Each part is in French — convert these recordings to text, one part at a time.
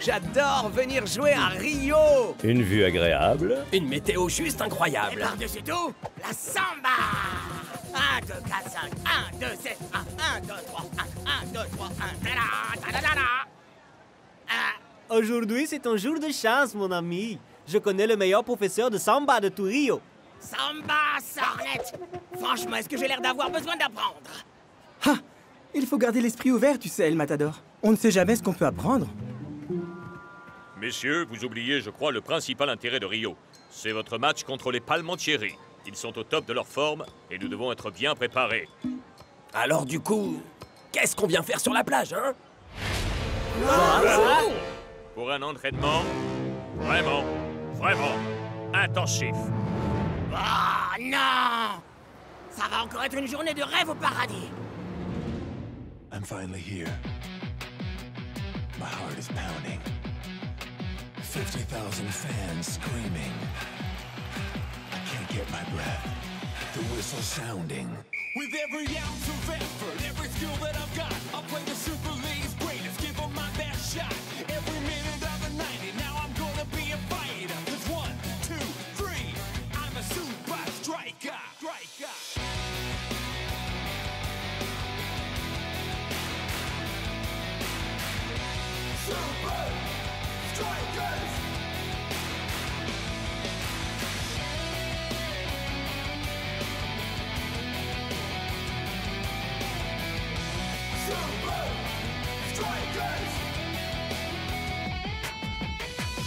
J'adore venir jouer à Rio. Une vue agréable. Une météo juste incroyable. Et par-dessus tout, la samba. 1, 2, 4, 5, 1, 2, 7, 1, 1, 2, 3, 1, 2, 3, 1, Aujourd'hui, c'est un jour de chance, mon ami. Je connais le meilleur professeur de samba de tout Rio. Samba, Sornette. Franchement, est-ce que j'ai l'air d'avoir besoin d'apprendre? Ah! Il faut garder l'esprit ouvert, tu sais, El Matador. On ne sait jamais ce qu'on peut apprendre. Messieurs, vous oubliez, je crois, le principal intérêt de Rio. C'est votre match contre les Palmentieri. Ils sont au top de leur forme et nous devons être bien préparés. Alors du coup, qu'est-ce qu'on vient faire sur la plage, hein? Pour un entraînement vraiment intensif. Oh non! Ça va encore être une journée de rêve au paradis. I'm finally here. My heart is pounding. 50,000 fans screaming. I can't get my breath. The whistle sounding. With every ounce of effort, every skill that I've got, I'll play the Super League's greatest, give them my best shot. Every minute of the 90, now I'm gonna be a fighter. 'Cause 1, 2, 3, I'm a super striker. Super Strikers! Super Strikers!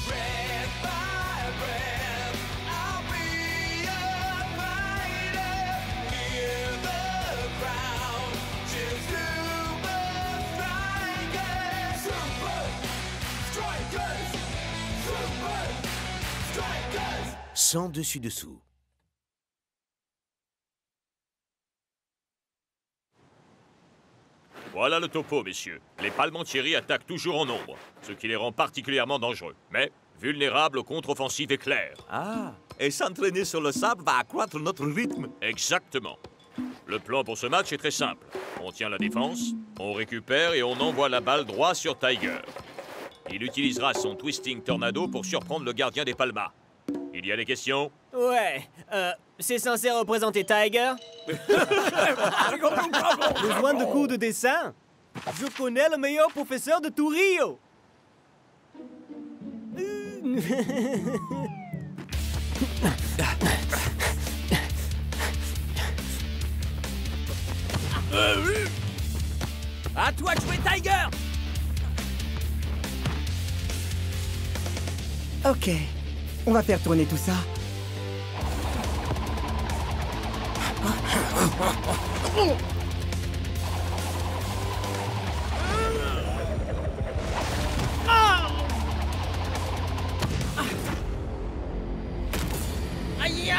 Breath by breath, I'll be a fighter. Hear the crowd cheer Super Strikers! Super Strikers! Super Strikers! Sans dessus-dessous. Voilà le topo, messieurs. Les Palmentieri attaquent toujours en nombre, ce qui les rend particulièrement dangereux, mais vulnérables aux contre-offensives éclairs. Ah, et s'entraîner sur le sable va accroître notre rythme. Exactement. Le plan pour ce match est très simple. On tient la défense, on récupère et on envoie la balle droit sur Tiger. Il utilisera son Twisting Tornado pour surprendre le gardien des Palmas. Il y a des questions? Ouais, c'est censé représenter Tiger? Besoin de cours de dessin? Je connais le meilleur professeur de tout Rio! À toi de jouer, Tiger! Ok, on va faire tourner tout ça. Aïe!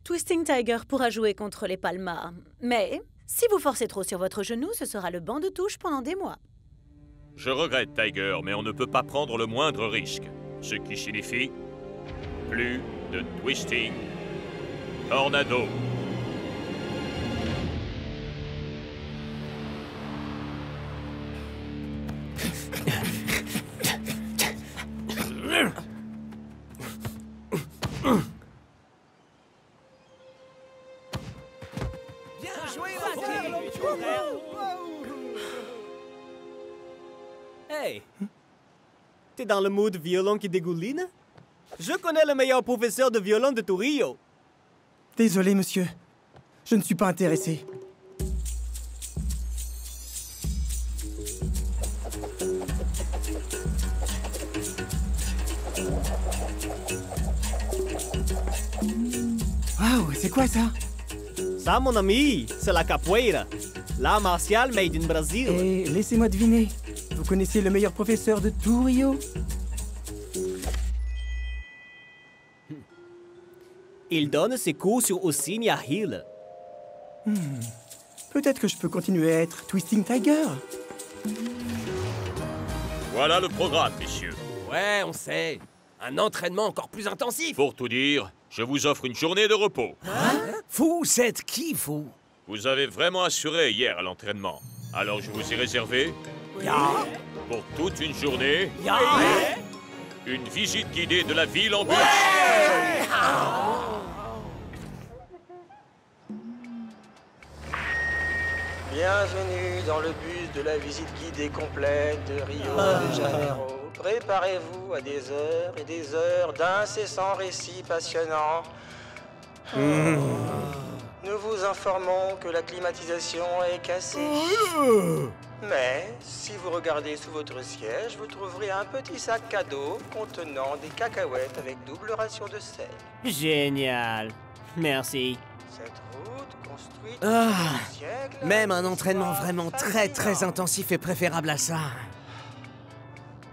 Twisting Tiger pourra jouer contre les Palmas, mais si vous forcez trop sur votre genou, ce sera le banc de touche pendant des mois. Je regrette, Tiger, mais on ne peut pas prendre le moindre risque. Ce qui signifie plus de Twisting Tornado. Hey! T'es dans le mood violon qui dégouline? Je connais le meilleur professeur de violon de tout Rio. Désolé, monsieur. Je ne suis pas intéressé. Waouh, c'est quoi ça? Ça, mon ami, c'est la capoeira. L'art martial made in Brazil. Et laissez-moi deviner. Vous connaissez le meilleur professeur de tout Rio? Il donne ses cours sur Oceania Hill. Peut-être que je peux continuer à être Twisting Tiger. Voilà le programme, messieurs. Ouais, on sait. Un entraînement encore plus intensif. Pour tout dire, je vous offre une journée de repos. Vous êtes qui, vous? Vous avez vraiment assuré hier à l'entraînement. Alors je vous ai réservé, pour toute une journée, une visite guidée de la ville en bus. Bienvenue dans le bus de la visite guidée complète de Rio de Janeiro. Préparez-vous à des heures et des heures d'incessants récits passionnants. Nous vous informons que la climatisation est cassée. Mais si vous regardez sous votre siège, vous trouverez un petit sac cadeau contenant des cacahuètes avec double ration de sel. Génial. Merci. Cette route construite Ah, au siècle, même un entraînement soit vraiment très fascinante. intensif est préférable à ça.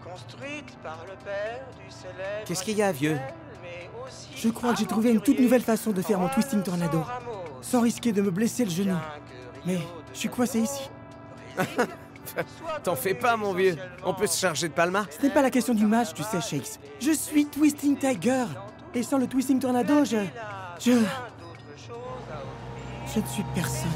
Construite par le père du célèbre Qu'est-ce qu'il y a, vieux? mais aussi Je crois que j'ai trouvé une toute nouvelle façon de faire mon Twisting Tornado, sans risquer de me blesser le genou. Mais je suis coincé ici. T'en fais pas, mon vieux. On peut se charger de Palma. Ce n'est pas la question du match, tu sais, Shakes. Je suis Twisting Tiger. Et sans le Twisting Tornado, je ne suis personne.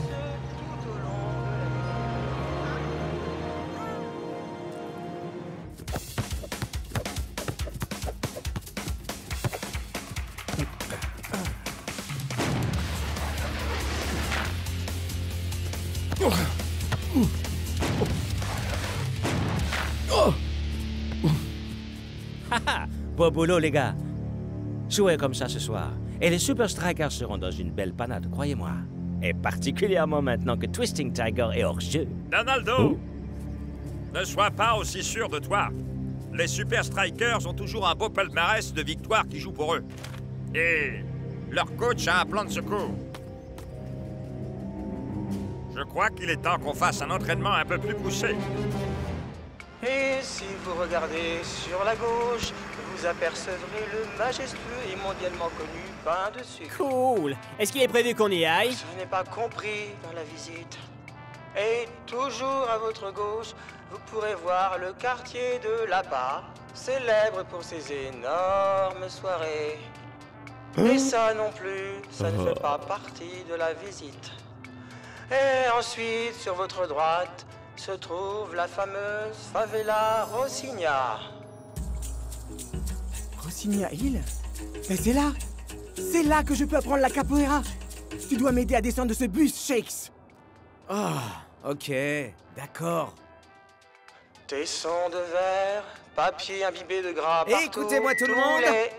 Beau boulot, les gars. Jouez comme ça ce soir. Et les Super Strikers seront dans une belle panade, croyez-moi. Et particulièrement maintenant que Twisting Tiger est hors jeu. Donaldo, ne sois pas aussi sûr de toi. Les Super Strikers ont toujours un beau palmarès de victoires qui jouent pour eux. Et leur coach a un plan de secours. Je crois qu'il est temps qu'on fasse un entraînement un peu plus poussé. Et si vous regardez sur la gauche, vous apercevrez le majestueux et mondialement connu pain de sucre. Cool. Est-ce qu'il est prévu qu'on y aille? Ce n'est pas compris dans la visite. Et toujours à votre gauche, vous pourrez voir le quartier de là-bas, célèbre pour ses énormes soirées. Et ça non plus, ça ne fait pas partie de la visite. Et ensuite, sur votre droite, se trouve la fameuse favela Rocinha. Rocinha Hill? Mais c'est là! C'est là que je peux apprendre la capoeira! Tu dois m'aider à descendre de ce bus, Shakes! Ah, ok, d'accord. Tessons de verre, papier imbibé de gras partout. Écoutez-moi tout le tous monde. les-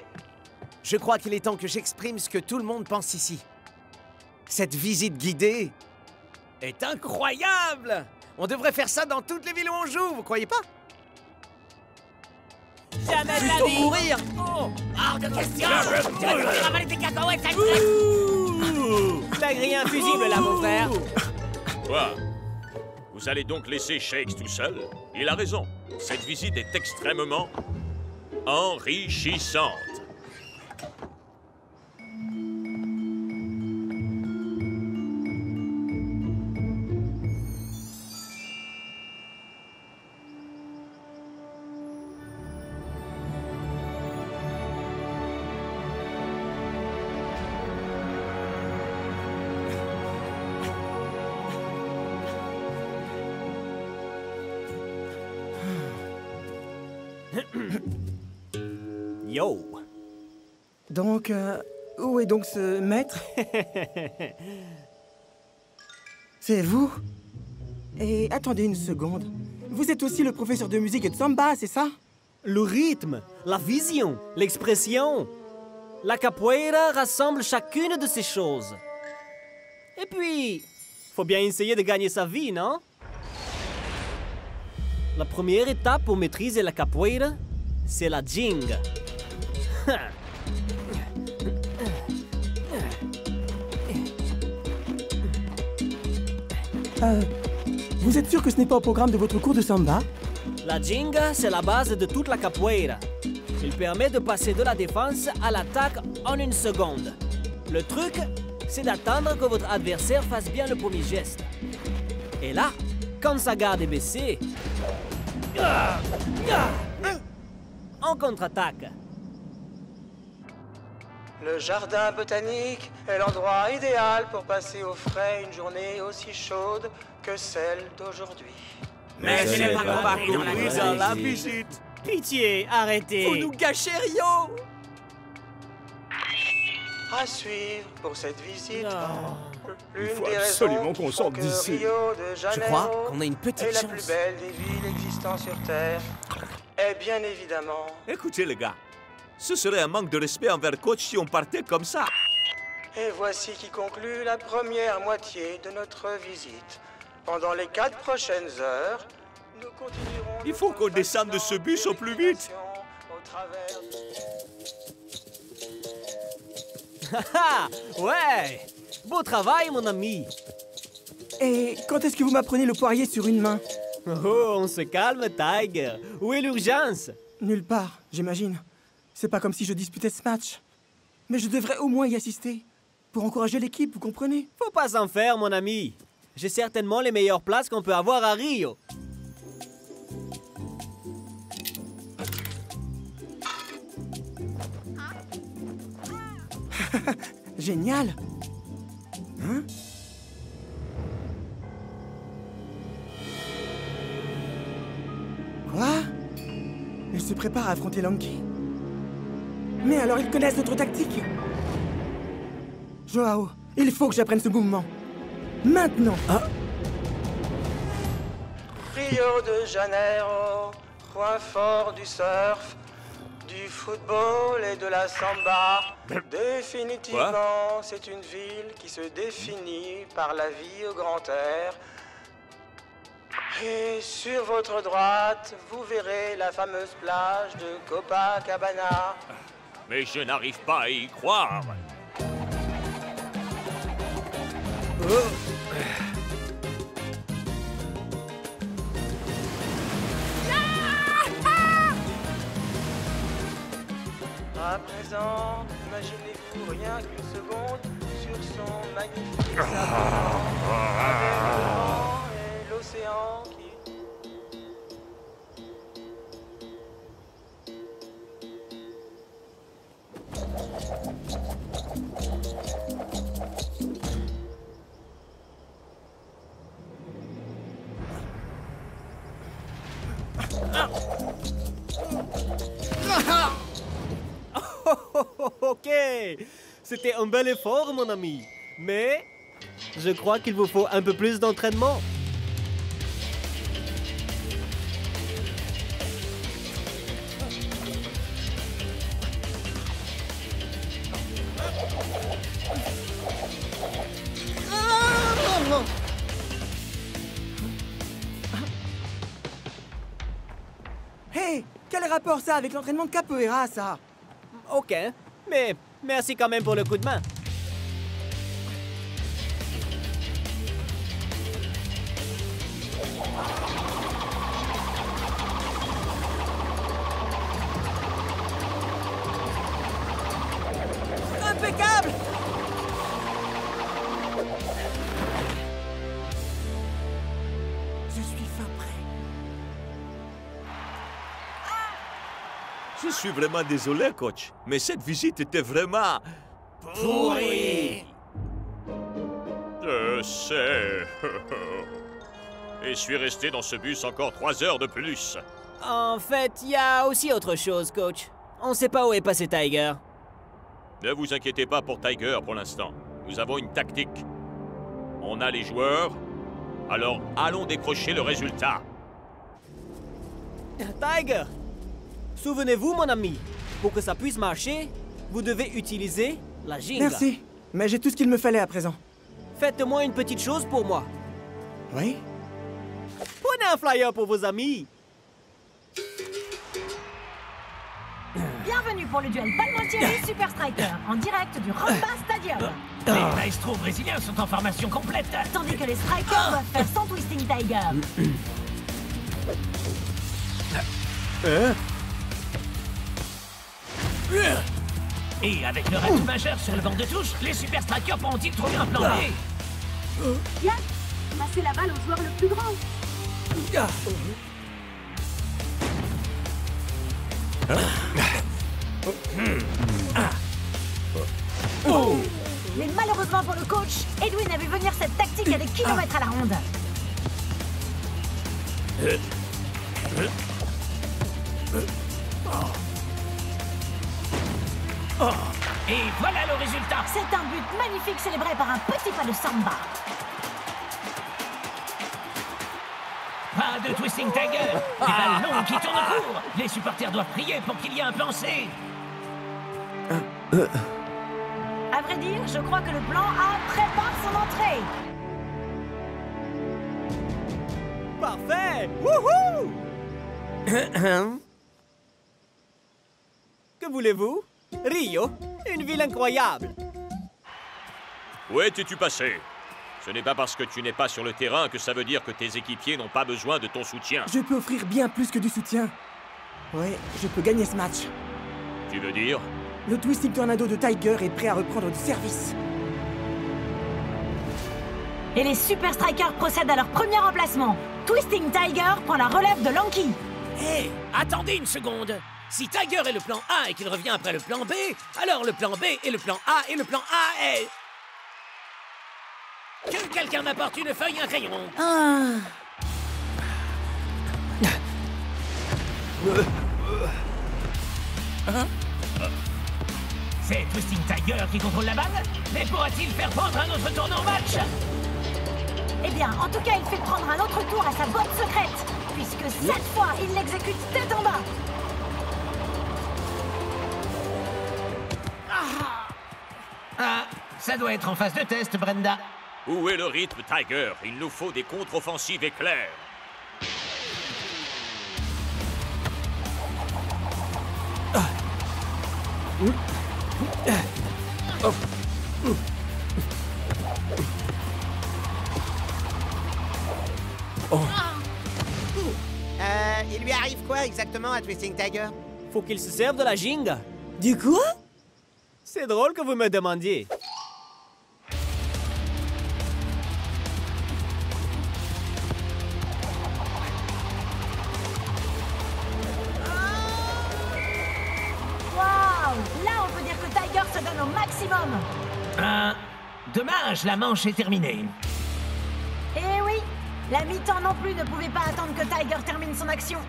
Je crois qu'il est temps que j'exprime ce que tout le monde pense ici. Cette visite guidée est incroyable! On devrait faire ça dans toutes les villes où on joue, vous croyez pas? Jamais de la Plutôt vie. mourir! Hors de question! Tu vas nous faire avaler tes cacahuètes, sale T'as grillé un fusible là, mon frère. Quoi? Vous allez donc laisser Shakes tout seul? Il a raison. Cette visite est extrêmement enrichissante. Yo. Donc, où est donc ce maître? C'est vous? Et attendez une seconde. Vous êtes aussi le professeur de musique et de samba, c'est ça? Le rythme, la vision, l'expression. La capoeira rassemble chacune de ces choses. Et puis, faut bien essayer de gagner sa vie, non? La première étape pour maîtriser la capoeira, c'est la jinga. Vous êtes sûr que ce n'est pas au programme de votre cours de samba? La jinga, c'est la base de toute la capoeira. Il permet de passer de la défense à l'attaque en une seconde. Le truc, c'est d'attendre que votre adversaire fasse bien le premier geste. Et là, quand sa garde est baissée, on contre-attaque. Le jardin botanique est l'endroit idéal pour passer au frais une journée aussi chaude que celle d'aujourd'hui. Mais ce n'est pas qu'on va compris dans la conclure dans la visite. Pitié, arrêtez. Vous nous gâchez Rio. À suivre pour cette visite. Il faut absolument qu'on sorte d'ici. Je crois qu'on a une petite est la chance. plus belle des villes existant sur Terre. Et bien évidemment, Écoutez, les gars, ce serait un manque de respect envers coach si on partait comme ça. et voici qui conclut la première moitié de notre visite. Pendant les 4 prochaines heures, nous continuerons. Il faut qu'on descende de ce bus au plus vite. Au travers... Ah, ouais. Beau travail, mon ami. Et quand est-ce que vous m'apprenez le poirier sur une main? Oh, on se calme, Tiger. Où est l'urgence? Nulle part, j'imagine. C'est pas comme si je disputais ce match. Mais je devrais au moins y assister. Pour encourager l'équipe, vous comprenez? Faut pas s'en faire, mon ami. J'ai certainement les meilleures places qu'on peut avoir à Rio. Génial! Hein? Quoi? Ils se préparent à affronter Lanky? Mais alors ils connaissent notre tactique? Joao, il faut que j'apprenne ce mouvement. Maintenant! Rio de Janeiro, point fort du surf, du football et de la samba. Définitivement, c'est une ville qui se définit par la vie au grand air. Et sur votre droite, vous verrez la fameuse plage de Copacabana. Mais je n'arrive pas à y croire. À présent, imaginez-vous rien qu'une seconde sur son magnifique sable avec le vent et l'océan qui... Ok, c'était un bel effort, mon ami. Mais je crois qu'il vous faut un peu plus d'entraînement. Hey! Quel rapport ça avec l'entraînement de capoeira, ça? Ok, mais merci quand même pour le coup de main. Impeccable! Je suis fin prêt. Je suis vraiment désolé, coach, mais cette visite était vraiment... Pourri. Je sais. Et suis resté dans ce bus encore 3 heures de plus. En fait, il y a aussi autre chose, coach. On sait pas où est passé Tiger. Ne vous inquiétez pas pour Tiger pour l'instant. Nous avons une tactique. On a les joueurs, alors allons décrocher le résultat. Tiger! Souvenez-vous, mon ami, pour que ça puisse marcher, vous devez utiliser la ginga. Merci, mais j'ai tout ce qu'il me fallait à présent. Faites-moi une petite chose pour moi. Oui? Prenez un flyer pour vos amis. Bienvenue pour le duel Palmentieri Super Striker, en direct du Ramba Stadium. Les maestros brésiliens sont en formation complète. Tandis que les Strikers doivent faire sans Twisting Tiger. Et avec le rajout majeur sur le banc de touche, les Super Strikers pourront-ils trouver un plan B? Yann, passez la balle au joueur le plus grand. Mais malheureusement pour le coach, Edwin a vu venir cette tactique à des kilomètres à la ronde. Et voilà le résultat. C'est un but magnifique célébré par un petit pas de samba. Pas de Twisting Tiger. Des balles longues qui tournent court. Les supporters doivent prier pour qu'il y ait un plan C. À vrai dire, je crois que le plan A prépare son entrée. Parfait! Wouhou! Que voulez-vous? Rio, une ville incroyable. Où étais-tu passé? Ce n'est pas parce que tu n'es pas sur le terrain que ça veut dire que tes équipiers n'ont pas besoin de ton soutien. Je peux offrir bien plus que du soutien. Ouais, je peux gagner ce match. Tu veux dire? Le Twisting Tornado de Tiger est prêt à reprendre du service. Et les Super Strikers procèdent à leur premier remplacement. Twisting Tiger prend la relève de Lanky. Hé, attendez une seconde. Si Tiger est le plan A et qu'il revient après le plan B, alors le plan B est le plan A et le plan A est... Que quelqu'un m'apporte une feuille et un crayon. C'est Twisting Tiger qui contrôle la balle. Mais pourra-t-il faire prendre un autre tournant au match? Eh bien, en tout cas, il fait prendre un autre tour à sa boîte secrète, puisque cette fois, il l'exécute tête en bas. Ah, ça doit être en phase de test, Brenda. Où est le rythme, Tiger? Il nous faut des contre-offensives éclairs. Il lui arrive quoi exactement à Twisting Tiger? Faut qu'il se serve de la Ginga. Du quoi? C'est drôle que vous me demandiez. Waouh! Là, on peut dire que Tiger se donne au maximum. Dommage, la manche est terminée. Eh oui, la mi-temps non plus ne pouvait pas attendre que Tiger termine son action.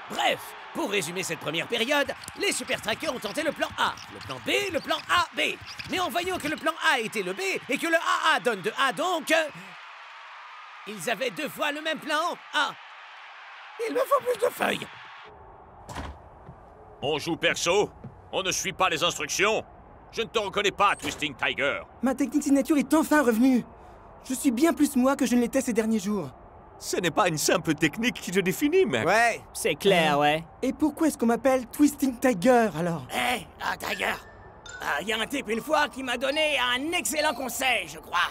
Bref, pour résumer cette première période, les Super Strikers ont tenté le plan A, le plan B, le plan A, B. Mais en voyant que le plan A était le B et que le AA donne de A donc... ils avaient 2 fois le même plan A. Il me faut plus de feuilles. On joue perso? On ne suit pas les instructions? Je ne te reconnais pas, Twisting Tiger. Ma technique signature est enfin revenue. Je suis bien plus moi que je ne l'étais ces derniers jours. Ce n'est pas une simple technique qui te définit, mec. Ouais, c'est clair, ouais. Et pourquoi est-ce qu'on m'appelle Twisting Tiger, alors? Hé, Tiger. Il y a un type une fois qui m'a donné un excellent conseil, je crois.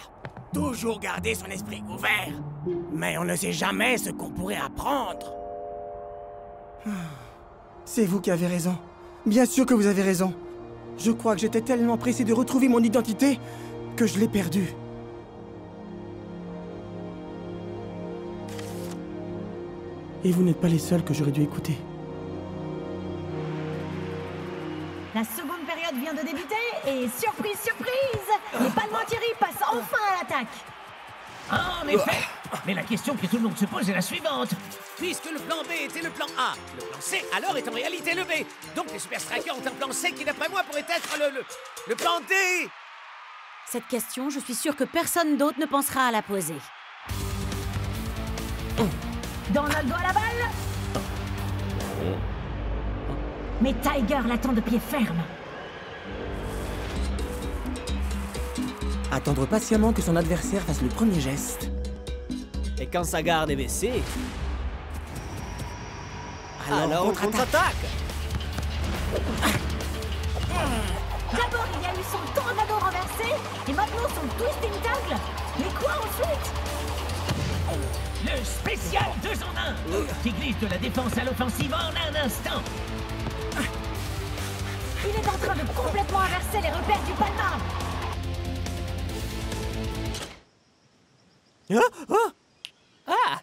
Toujours garder son esprit ouvert. Mais on ne sait jamais ce qu'on pourrait apprendre. C'est vous qui avez raison. Bien sûr que vous avez raison. Je crois que j'étais tellement pressé de retrouver mon identité que je l'ai perdue. Et vous n'êtes pas les seuls que j'aurais dû écouter. La seconde période vient de débuter et surprise, surprise, les Palmentieri passent enfin à l'attaque. Ah, en effet. Mais la question que tout le monde se pose est la suivante. Puisque le plan B était le plan A, le plan C alors est en réalité le B. Donc les Super Strikers ont un plan C qui d'après moi pourrait être le plan D. Cette question, je suis sûre que personne d'autre ne pensera à la poser. Donaldo à la balle. Mais Tiger l'attend de pied ferme. Attendre patiemment que son adversaire fasse le premier geste. Et quand sa garde est baissée... Alors on contre-attaque. D'abord, il y a eu son tornado renversé et maintenant son twisting tackle. Mais quoi ensuite? Le spécial 2 en 1 qui glisse de la défense à l'offensive en un instant. Il est en train de complètement inverser les repères du Palma. Ah!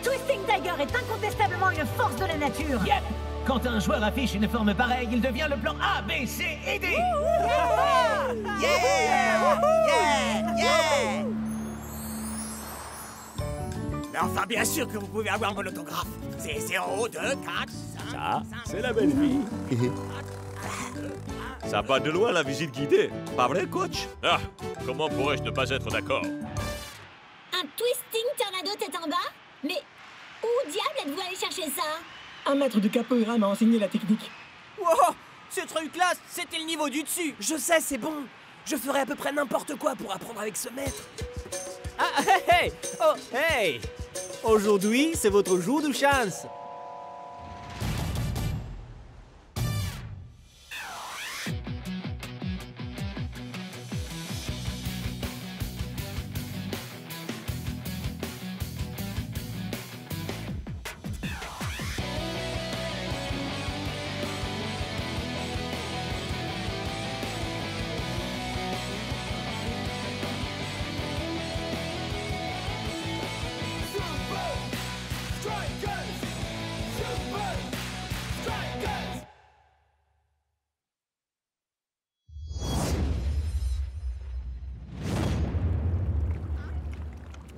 Twisting Tiger est incontestablement une force de la nature. Yep. Quand un joueur affiche une forme pareille, il devient le plan A, B, C et D. Mais enfin, bien sûr que vous pouvez avoir mon autographe. C'est 0, 2, 4, 5... Ça, c'est la belle vie. Ça part de loin la visite guidée. Pas vrai, coach? Ah, comment pourrais-je ne pas être d'accord? Un Twisting Tornado tête en bas? Mais où diable êtes-vous allé chercher ça? Un maître de capoeira m'a enseigné la technique. Wow! Ce truc-là, c'était le niveau du dessus. Je sais, c'est bon. Je ferai à peu près n'importe quoi pour apprendre avec ce maître. Ah, hey, hey! Oh, hey! Aujourd'hui, c'est votre jour de chance.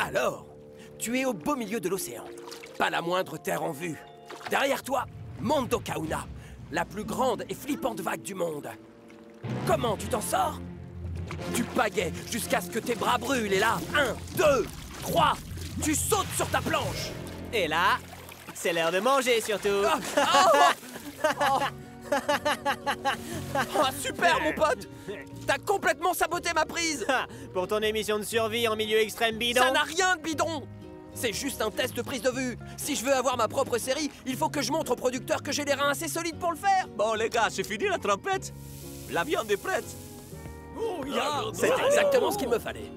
Alors, tu es au beau milieu de l'océan. Pas la moindre terre en vue. Derrière toi, Mondo Kauna, la plus grande et flippante vague du monde. Comment tu t'en sors? Tu pagaies jusqu'à ce que tes bras brûlent et là, 1, 2, 3, tu sautes sur ta planche. Et là, c'est l'heure de manger surtout. Oh, super, mon pote! T'as complètement saboté ma prise! Pour ton émission de survie en milieu extrême bidon. Ça n'a rien de bidon! C'est juste un test de prise de vue. Si je veux avoir ma propre série, il faut que je montre au producteur que j'ai les reins assez solides pour le faire. Bon, les gars, c'est fini la trompette? La viande est prête. Oh, yeah. C'est exactement ce qu'il me fallait.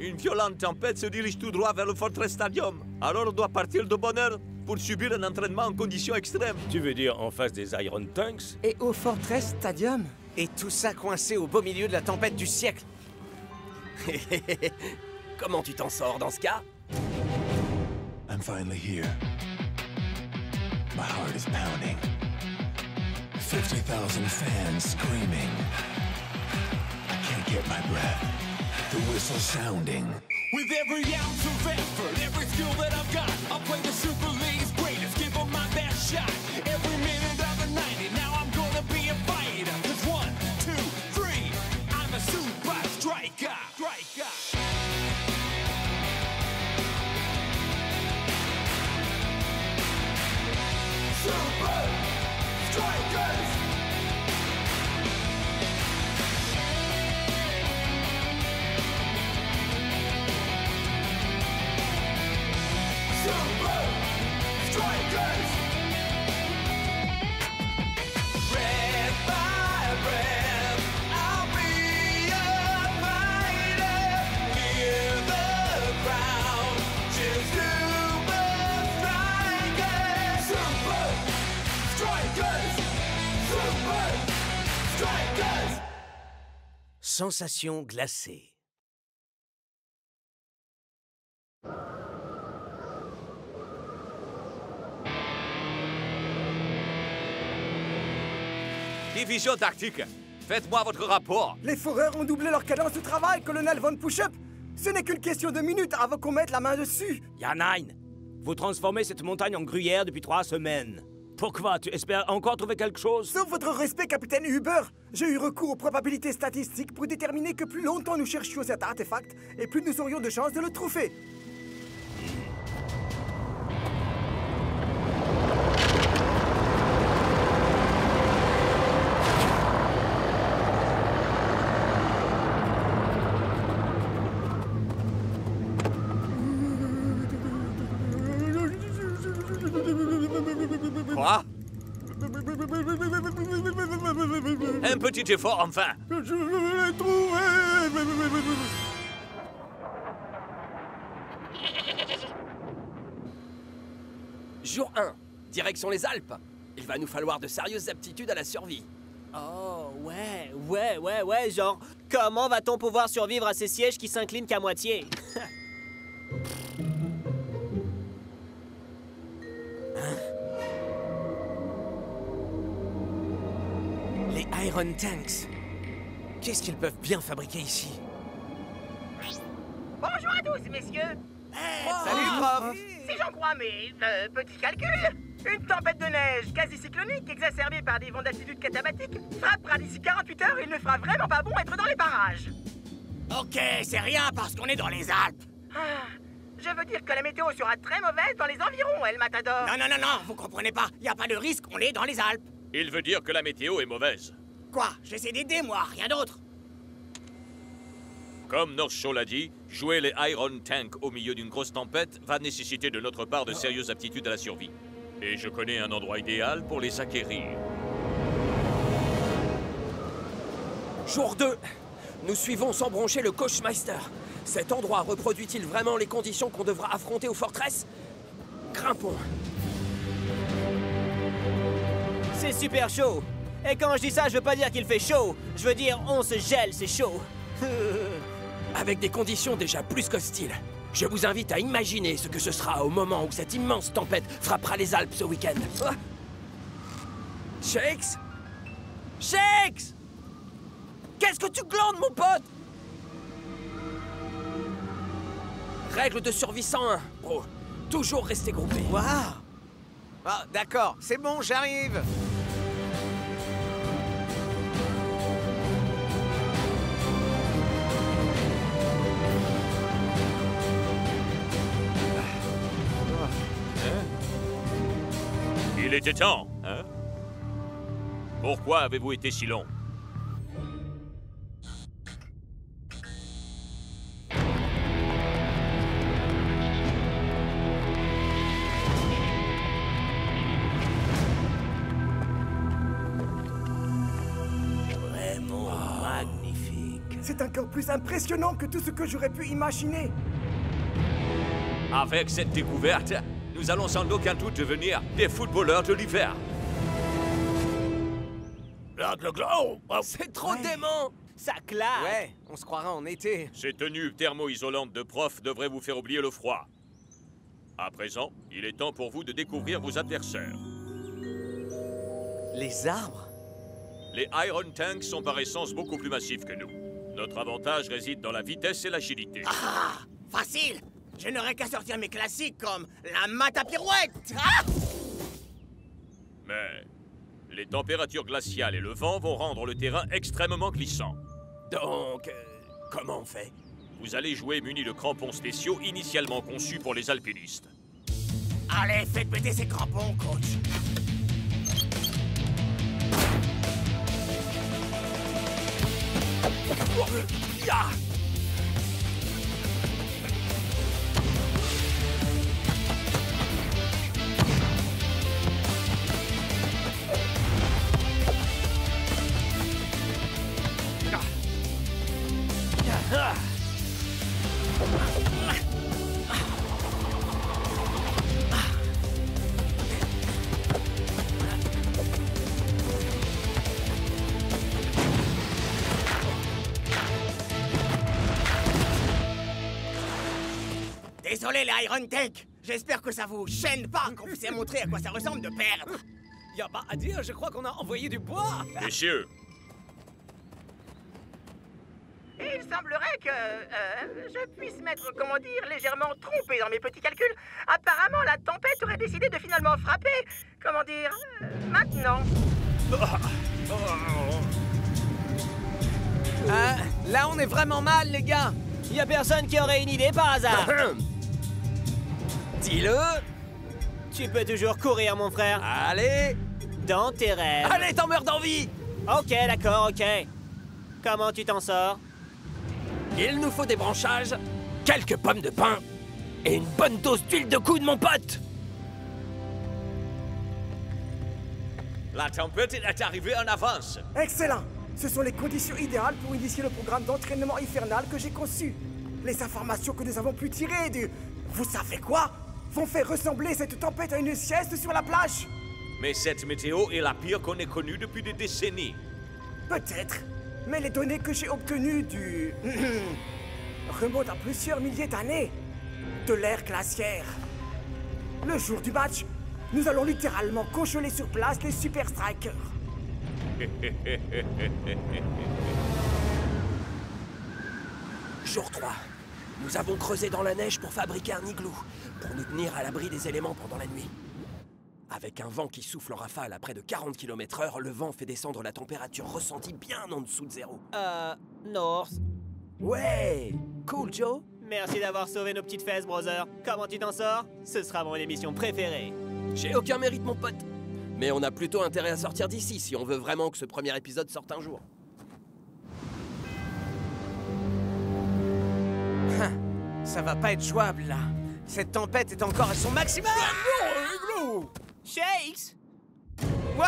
Une violente tempête se dirige tout droit vers le Fortress Stadium. Alors on doit partir de bonne heure pour subir un entraînement en conditions extrêmes. Tu veux dire en face des Iron Tanks? Et au Fortress Stadium? Et tout ça coincé au beau milieu de la tempête du siècle. Comment tu t'en sors dans ce cas? I'm finally here. My heart is pounding. 50,000 fans screaming. I can't get my breath. The whistle sounding. With every ounce of effort, every skill that I've got, I'll play the Super League's greatest, give them my best shot. Every minute of the 90, now I'm gonna be a fighter. 'Cause 1, 2, 3, I'm a super striker. Super Strikers! Super Strikers! Breath by breath, I'll be a fighter. Hear the crowd, cheer Super Strikers! Super Strikers! Super Strikers! Sensation glacée. Division tactique, faites-moi votre rapport. Les fourreurs ont doublé leur cadence de travail, colonel Von Pushup. Ce n'est qu'une question de minutes avant qu'on mette la main dessus. Yanain, vous transformez cette montagne en gruyère depuis 3 semaines. Pourquoi? Tu espères encore trouver quelque chose? Sauf votre respect, capitaine Huber. J'ai eu recours aux probabilités statistiques pour déterminer que plus longtemps nous cherchions cet artefact, et plus nous aurions de chances de le trouver. Quoi? Un petit effort, enfin. Je l'ai trouvé. Jour 1, direction les Alpes. Il va nous falloir de sérieuses aptitudes à la survie. Oh, ouais, genre, comment va-t-on pouvoir survivre à ces sièges qui s'inclinent qu'à moitié? Les Iron Tanks. Qu'est-ce qu'ils peuvent bien fabriquer ici? Bonjour à tous, messieurs. Salut, prof. Si j'en crois mes petits calculs, une tempête de neige quasi cyclonique exacerbée par des vents d'altitude catabatiques frappera d'ici 48 heures et il ne fera vraiment pas bon être dans les parages. Ok, c'est rien parce qu'on est dans les Alpes. Je veux dire que la météo sera très mauvaise dans les environs, El Matador. Non, vous comprenez pas. Y a pas de risque, on est dans les Alpes. Il veut dire que la météo est mauvaise. Quoi? J'essaie d'aider, moi, rien d'autre. Comme North Shore l'a dit, jouer les Iron Tank au milieu d'une grosse tempête va nécessiter de notre part de sérieuses aptitudes à la survie. Et je connais un endroit idéal pour les acquérir. Jour 2, nous suivons sans broncher le Coachmeister. Cet endroit reproduit-il vraiment les conditions qu'on devra affronter aux forteresses? Grimpons. C'est super chaud. Et quand je dis ça, je veux pas dire qu'il fait chaud. Je veux dire, on se gèle, c'est chaud. Avec des conditions déjà plus qu'hostiles. Je vous invite à imaginer ce que ce sera au moment où cette immense tempête frappera les Alpes ce week-end. Shakes? Shakes! Qu'est-ce que tu glandes, mon pote? Règle de survie 101, bro. Toujours rester groupé. Waouh! Ah, d'accord, c'est bon, j'arrive. Il était temps, hein? Pourquoi avez-vous été si long? Vraiment magnifique. C'est encore plus impressionnant que tout ce que j'aurais pu imaginer. Avec cette découverte, nous allons sans aucun doute devenir des footballeurs de l'hiver. C'est trop dément! Ça claque! Ouais, on se croirait en été. Ces tenues thermo-isolantes de prof devraient vous faire oublier le froid. À présent, il est temps pour vous de découvrir vos adversaires. Les arbres? Les Iron Tanks sont par essence beaucoup plus massifs que nous. Notre avantage réside dans la vitesse et l'agilité. Ah! Facile! Je n'aurais qu'à sortir mes classiques comme la mat à pirouette! Ah! Mais les températures glaciales et le vent vont rendre le terrain extrêmement glissant. Donc, comment on fait? Vous allez jouer muni de crampons spéciaux initialement conçus pour les alpinistes. Allez, faites péter ces crampons, coach! Désolé les Iron Tank, j'espère que ça vous gêne pas qu'on vous ait montré à quoi ça ressemble de perdre. Y a pas à dire, je crois qu'on a envoyé du bois. Messieurs, Il semblerait que je puisse m'être, comment dire, légèrement trompé dans mes petits calculs. Apparemment, la tempête aurait décidé de finalement frapper, comment dire, maintenant. Là, on est vraiment mal, les gars. Y a personne qui aurait une idée par hasard? Dis-le! Tu peux toujours courir, mon frère. Allez! Dans tes rêves. Allez, t'en meurs d'envie! Ok, d'accord, ok. Comment tu t'en sors? Il nous faut des branchages, quelques pommes de pin et une bonne dose d'huile de coude, mon pote! La tempête est arrivée en avance. Excellent! Ce sont les conditions idéales pour initier le programme d'entraînement infernal que j'ai conçu. Les informations que nous avons pu tirer du... Vous savez quoi? vont faire ressembler cette tempête à une sieste sur la plage. Mais cette météo est la pire qu'on ait connue depuis des décennies. Peut-être, mais les données que j'ai obtenues remontent à plusieurs milliers d'années de l'ère glaciaire. Le jour du match, nous allons littéralement congeler sur place les Super Strikers. Jour 3. Nous avons creusé dans la neige pour fabriquer un igloo, pour nous tenir à l'abri des éléments pendant la nuit. Avec un vent qui souffle en rafale à près de 40 km/h, le vent fait descendre la température ressentie bien en dessous de zéro. North. Ouais! Cool, Joe? Merci d'avoir sauvé nos petites fesses, brother. Comment tu t'en sors? Ce sera mon émission préférée. J'ai aucun mérite, mon pote. Mais on a plutôt intérêt à sortir d'ici si on veut vraiment que ce premier épisode sorte un jour. Ça va pas être jouable, là. Cette tempête est encore à son maximum. Shakes! Wow!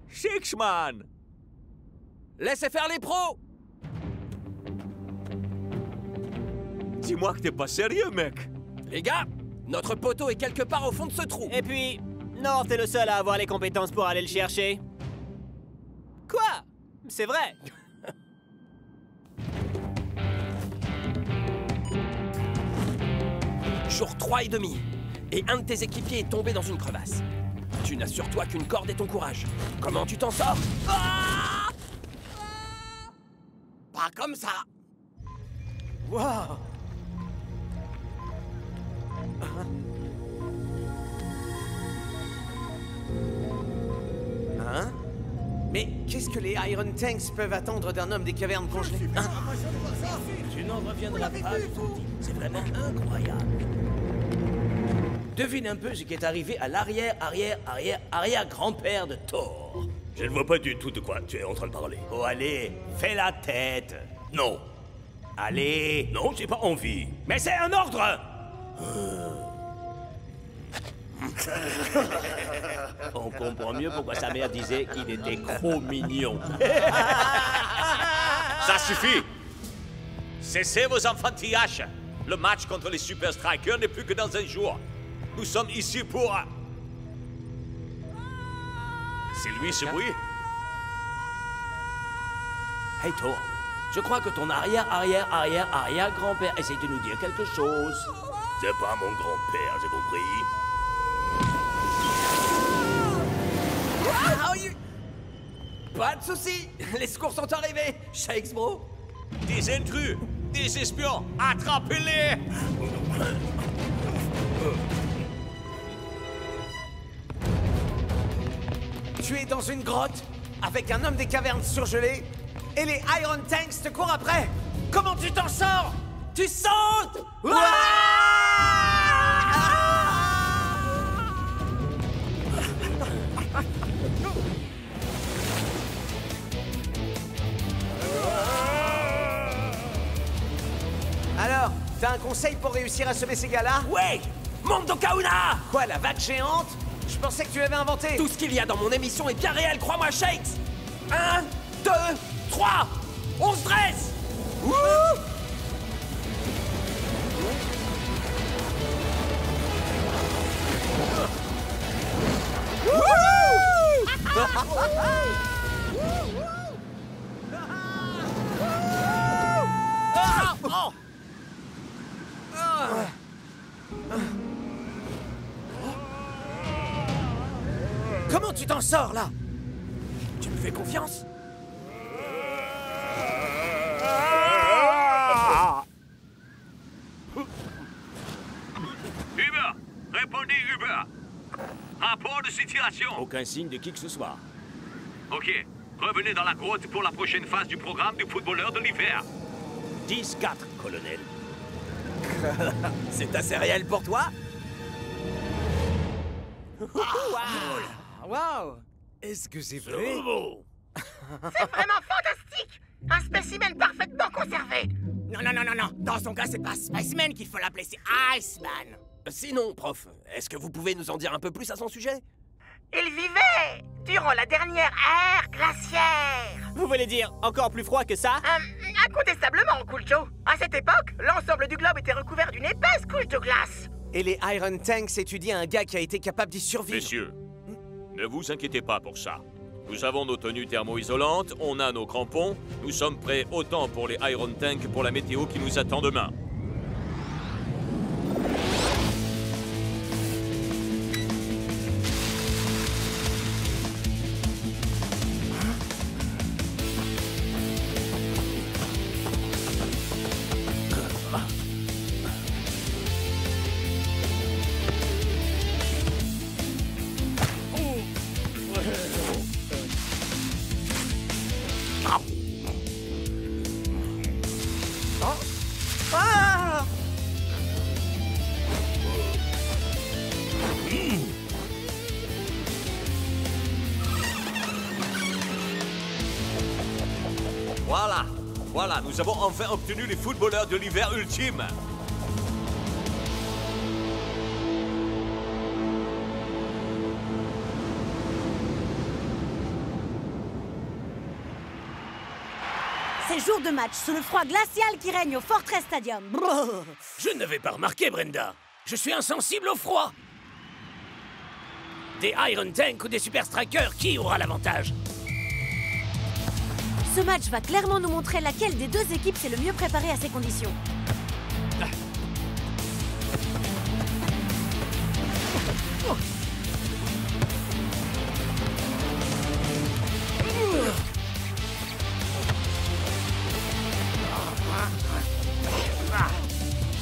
Shakesman! Laissez faire les pros! Dis-moi que t'es pas sérieux, mec! Les gars, notre poteau est quelque part au fond de ce trou. Et puis, North est le seul à avoir les compétences pour aller le chercher. Quoi? C'est vrai! Jour 3 et demi. Et un de tes équipiers est tombé dans une crevasse. Tu n'as sur toi qu'une corde et ton courage. Comment tu t'en sors? Pas comme ça. Wow! Hein? Mais qu'est-ce que les Iron Tanks peuvent attendre d'un homme des cavernes congelées? Hein? Tu n'en reviendras pas du tout. C'est vraiment incroyable. Devine un peu ce qui est arrivé à l'arrière-arrière-arrière-arrière-grand-père de Thor. Je ne vois pas du tout de quoi tu es en train de parler. Oh, allez, fais la tête. Non. Allez. Non, j'ai pas envie. Mais c'est un ordre. On comprend mieux pourquoi sa mère disait qu'il était trop mignon. Ça suffit! Cessez vos enfantillages! Le match contre les Super Strikers n'est plus que dans un jour. Nous sommes ici pour... C'est lui ce bruit? Hey Thor, je crois que ton arrière-arrière-arrière-arrière-grand-père essaye de nous dire quelque chose. C'est pas mon grand-père, j'ai compris. Pas de soucis. Les secours sont arrivés. Shakes, bro. Des intrus! Des espions! Attrapez-les! Tu es dans une grotte avec un homme des cavernes surgelé et les Iron Tanks te courent après. Comment tu t'en sors? Tu sautes! Alors, t'as un conseil pour réussir à semer ces gars-là? Ouais! Mondo Kauna! Quoi, la vague géante? Je pensais que tu l'avais inventé. Tout ce qu'il y a dans mon émission est bien réel, crois-moi, Shakes! 1, 2, 3! On se dresse! Wouh! Comment tu t'en sors, là? Tu me fais confiance? Uber! Répondez, Uber! Rapport de situation! Aucun signe de qui que ce soit. Ok, revenez dans la grotte pour la prochaine phase du programme du footballeur de l'hiver. 10-4, colonel. C'est assez réel pour toi? Waouh! Est-ce que c'est vrai? C'est vraiment fantastique! Un spécimen parfaitement conservé! Non, non, non, non, non. Dans son cas, c'est pas Spaceman qu'il faut l'appeler, c'est Iceman. Sinon, prof, est-ce que vous pouvez nous en dire un peu plus à son sujet? Il vivait durant la dernière ère glaciaire! Vous voulez dire encore plus froid que ça? Incontestablement, Cool Joe. À cette époque, l'ensemble du globe était recouvert d'une épaisse couche de glace. Et les Iron Tanks étudient un gars qui a été capable d'y survivre. Messieurs, ne vous inquiétez pas pour ça. Nous avons nos tenues thermo-isolantes, on a nos crampons, nous sommes prêts autant pour les Iron Tanks que pour la météo qui nous attend demain. Voilà, nous avons enfin obtenu les footballeurs de l'hiver ultime. C'est jour de match sous le froid glacial qui règne au Fortress Stadium. Brrr. Je ne l'avais pas remarqué, Brenda. Je suis insensible au froid. Des Iron Tanks ou des Super Strikers, qui aura l'avantage? Ce match va clairement nous montrer laquelle des deux équipes s'est le mieux préparée à ces conditions.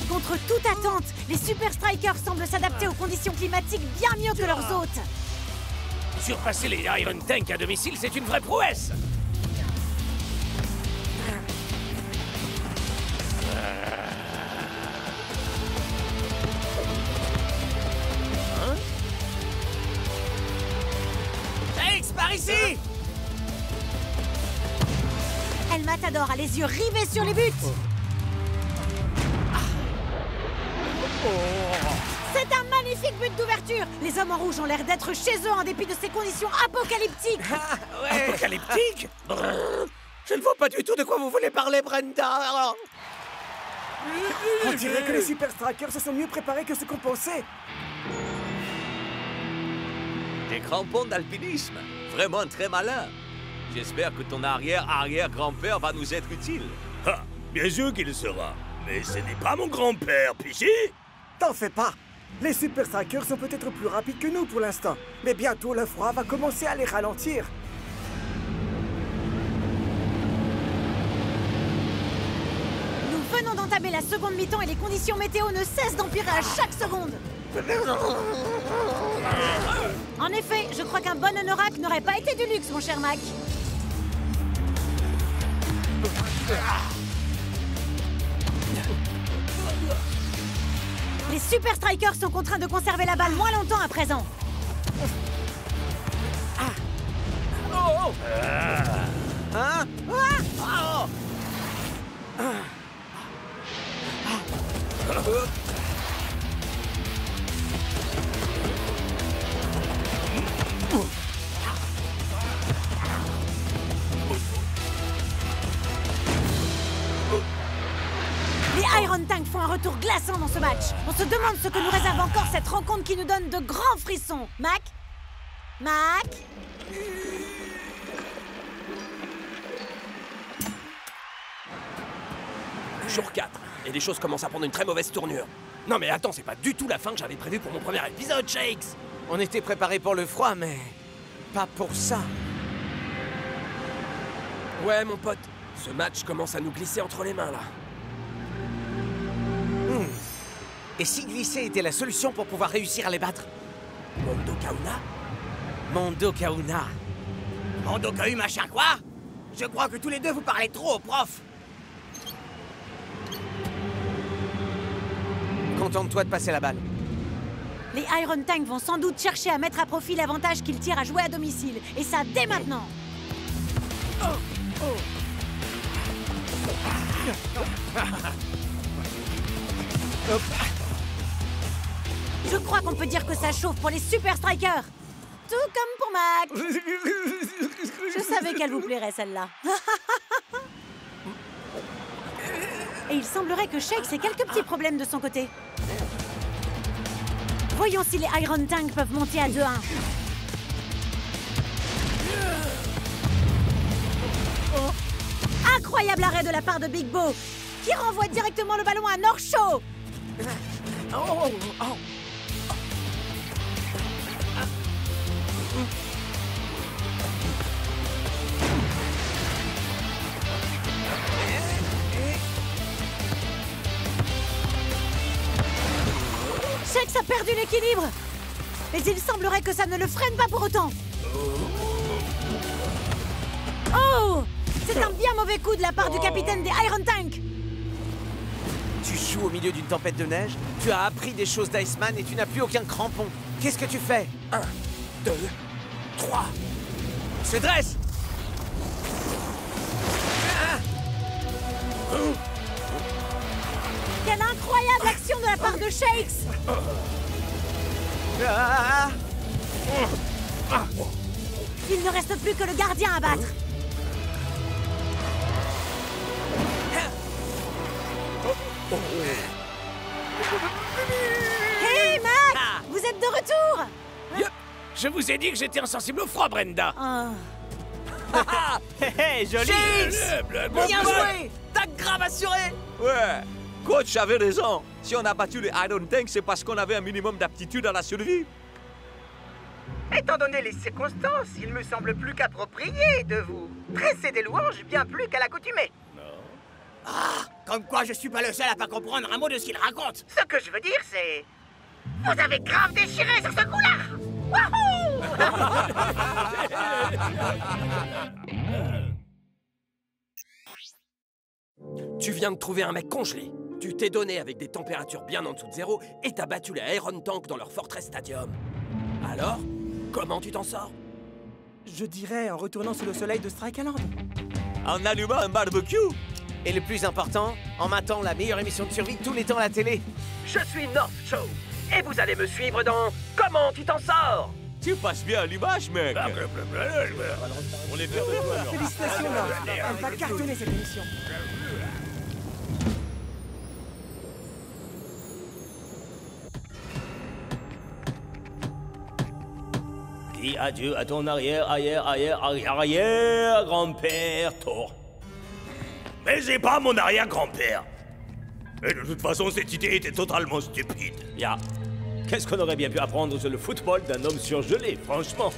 Contre toute attente, les Super Strikers semblent s'adapter aux conditions climatiques bien mieux que leurs hôtes. Surpasser les Iron Tanks à domicile, c'est une vraie prouesse. Jakes, par ici! El Matador a les yeux rivés sur les buts. C'est un magnifique but d'ouverture. Les hommes en rouge ont l'air d'être chez eux en dépit de ces conditions apocalyptiques. Apocalyptique? Je ne vois pas du tout de quoi vous voulez parler, Brenda. On dirait que les Super Strikers se sont mieux préparés que ce qu'on pensait. Des crampons d'alpinisme. Vraiment très malin. J'espère que ton arrière-arrière-grand-père va nous être utile. Ah, bien sûr qu'il le sera. Mais ce n'est pas mon grand-père, Pichi. T'en fais pas. Les Super Strikers sont peut-être plus rapides que nous pour l'instant. Mais bientôt, le froid va commencer à les ralentir. Nous venons d'entamer la seconde mi-temps et les conditions météo ne cessent d'empirer à chaque seconde. En effet, je crois qu'un bon anorak n'aurait pas été du luxe, mon cher Mac. Les Super Strikers sont contraints de conserver la balle moins longtemps à présent. Les Iron Tanks font un retour glaçant dans ce match. On se demande ce que nous réserve encore cette rencontre qui nous donne de grands frissons. Mac? Mac? Jour 4, et les choses commencent à prendre une très mauvaise tournure. Non mais attends, c'est pas du tout la fin que j'avais prévue pour mon premier épisode, Shakes. On était préparés pour le froid, mais pas pour ça. Ouais, mon pote, ce match commence à nous glisser entre les mains, là. Et si glisser était la solution pour pouvoir réussir à les battre? Mondo Kauna? Mondo Kauna. Mondo Kauna, machin quoi? Je crois que tous les deux vous parlez trop, prof. Contente-toi de passer la balle. Les Iron Tank vont sans doute chercher à mettre à profit l'avantage qu'ils tirent à jouer à domicile. Et ça dès maintenant. Je crois qu'on peut dire que ça chauffe pour les Super Strikers. Tout comme pour Mac. Je savais qu'elle vous plairait, celle-là. Et il semblerait que Shakes ait quelques petits problèmes de son côté. Voyons si les Iron Tank peuvent monter à 2-1. Incroyable arrêt de la part de Big Bo, qui renvoie directement le ballon à North Show. Shakes a perdu l'équilibre. Mais il semblerait que ça ne le freine pas pour autant. Oh! C'est un bien mauvais coup de la part du capitaine des Iron Tank. Tu joues au milieu d'une tempête de neige, tu as appris des choses d'Iceman et tu n'as plus aucun crampon. Qu'est-ce que tu fais? 1, 2, 3. Se dresse! Quelle incroyable action de la part de Shakes! Il ne reste plus que le gardien à battre. Hey Mac! Vous êtes de retour! Je vous ai dit que j'étais insensible au froid, Brenda. Hé, joli! Bien joué! T'as grave assuré! Ouais, coach avait raison. Si on a battu les Iron Tank, c'est parce qu'on avait un minimum d'aptitude à la survie. Étant donné les circonstances, il me semble plus qu'approprié de vous dresser des louanges bien plus qu'à l'accoutumée. Ah, comme quoi je suis pas le seul à pas comprendre un mot de ce qu'il raconte. Ce que je veux dire, c'est... Vous avez grave déchiré sur ce coup-là! Wouhou! Tu viens de trouver un mec congelé. Tu t'es donné avec des températures bien en dessous de zéro et t'as battu les Iron Tank dans leur Fortress Stadium. Alors, comment tu t'en sors? Je dirais en retournant sous le soleil de Strike Island. En allumant un barbecue. Et le plus important, en matant la meilleure émission de survie de tous les temps à la télé. Je suis North Show et vous allez me suivre dans Comment tu t'en sors? Tu passes bien à l'image, mec. On est fiers de toi, alors. Félicitations, North. Elle va cartonner cette émission. Dis adieu à ton arrière-grand-père, Thor. Mais c'est pas mon arrière-grand-père. Et de toute façon, cette idée était totalement stupide. Ya, qu'est-ce qu'on aurait bien pu apprendre sur le football d'un homme surgelé, franchement?